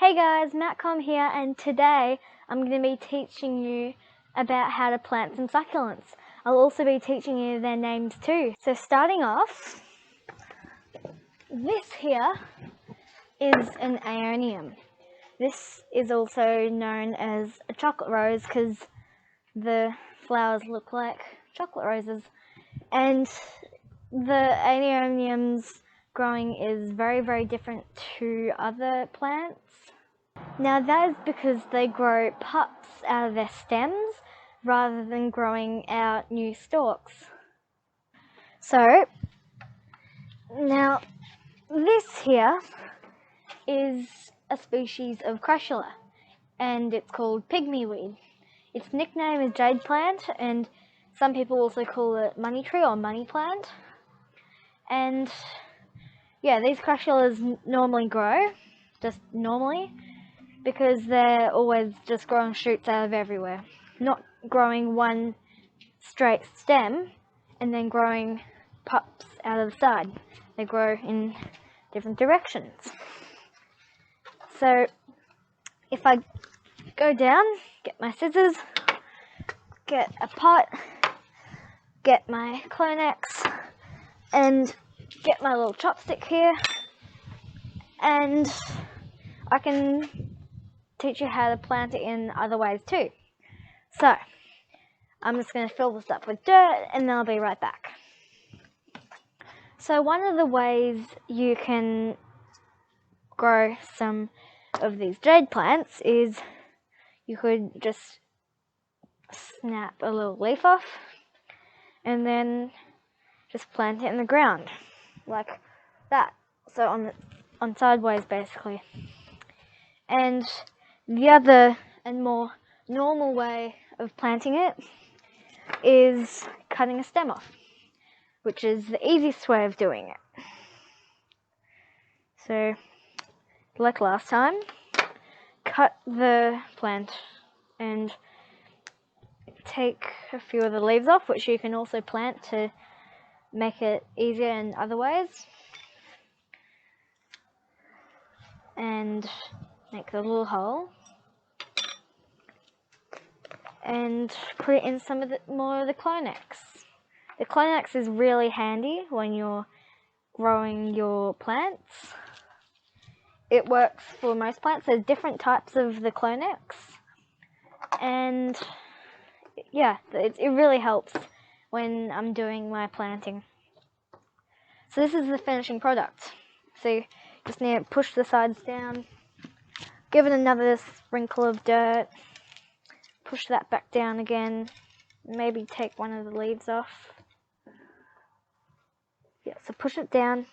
Hey guys, matcom here, and today I'm going to be teaching you about how to plant some succulents. I'll also be teaching you their names too. So starting off, this here is an aeonium. This is also known as a chocolate rose because the flowers look like chocolate roses. And the aeoniums growing is very different to other plants. Now that is because they grow pups out of their stems rather than growing out new stalks. So now this here is a species of crassula and it's called pygmy-weed. Its nickname is jade plant, and some people also call it money tree or money plant. And yeah, these crassulas normally grow, just normally, because they're always just growing shoots out of everywhere, not growing one straight stem and then growing pups out of the side. They grow in different directions. So if I go down, get my scissors, get a pot, get my Clonex, and get my little chopstick here, and I can teach you how to plant it in other ways too. So I'm just going to fill this up with dirt and then I'll be right back. So one of the ways you can grow some of these jade plants is you could just snap a little leaf off and then just plant it in the ground like that, so on sideways basically. And the other and more normal way of planting it is cutting a stem off, which is the easiest way of doing it. So, like last time, cut the plant and take a few of the leaves off, which you can also plant to make it easier in other ways. And make a little hole and put it in some of the more of the Clonex. The Clonex is really handy when you're growing your plants. It works for most plants. There's different types of the Clonex, and yeah, it really helps when I'm doing my planting. So this is the finishing product. So you just need to push the sides down, give it another sprinkle of dirt, push that back down again, maybe take one of the leaves off. Yeah, so push it down.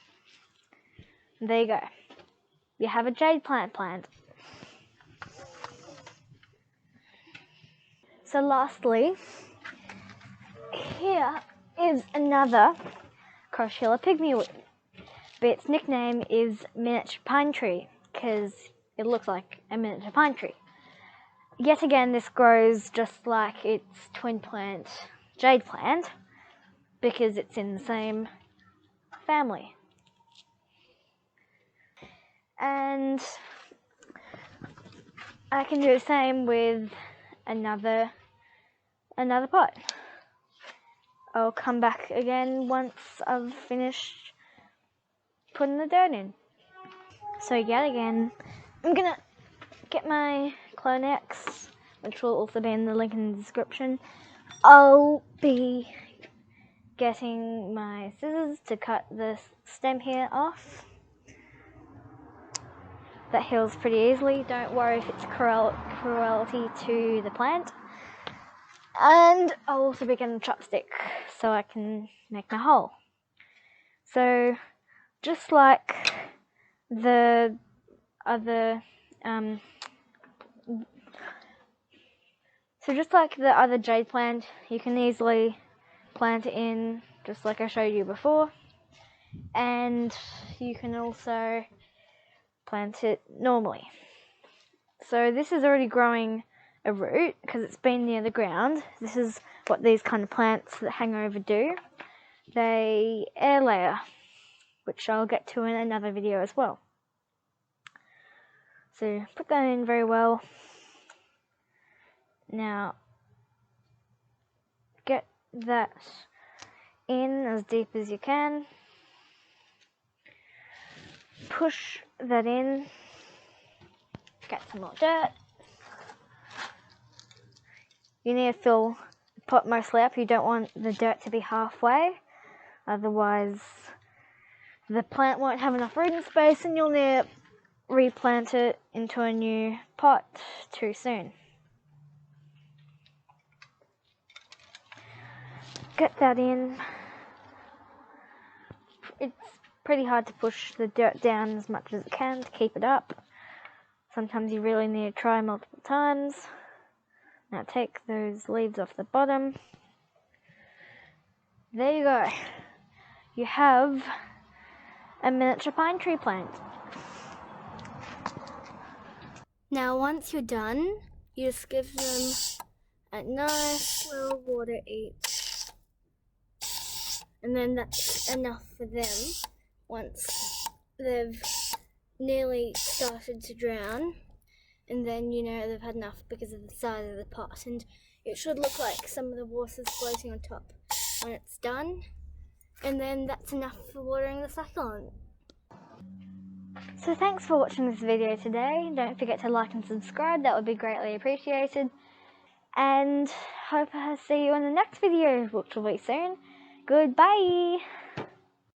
There you go. You have a jade plant. So lastly, here is another Crassula pygmy-weed, but its nickname is miniature pine tree because it looks like a miniature pine tree. Yet again, this grows just like its twin plant, jade plant, because it's in the same family. And I can do the same with another pot. I'll come back again once I've finished putting the dirt in. So yet again, I'm gonna get my Clonex, which will also be in the link in the description. I'll be getting my scissors to cut the stem here off. That heals pretty easily. Don't worry if it's cruelty to the plant. And I'll also be getting a chopstick so I can make my hole. So just like the other jade plant, you can easily plant it in just like I showed you before, and you can also plant it normally. So this is already growing a root because it's been near the ground. This is what these kind of plants that hang over do. They air layer, which I'll get to in another video as well. So put that in very well. Now get that in as deep as you can. Push that in. Get some more dirt. You need to fill the pot mostly up. You don't want the dirt to be halfway, otherwise the plant won't have enough rooting space and you'll need to replant it into a new pot too soon. Get that in. It's pretty hard to push the dirt down as much as it can to keep it up. Sometimes you really need to try multiple times. Now take those leaves off the bottom. There you go. You have a miniature pine tree plant. Now once you're done, you just give them a nice little water each. And then that's enough for them once they've nearly started to drown. And then you know they've had enough because of the size of the pot. And it should look like some of the water's floating on top when it's done. And then that's enough for watering the succulent. So thanks for watching this video today. Don't forget to like and subscribe, that would be greatly appreciated. And hope I see you in the next video, which will be soon. Goodbye!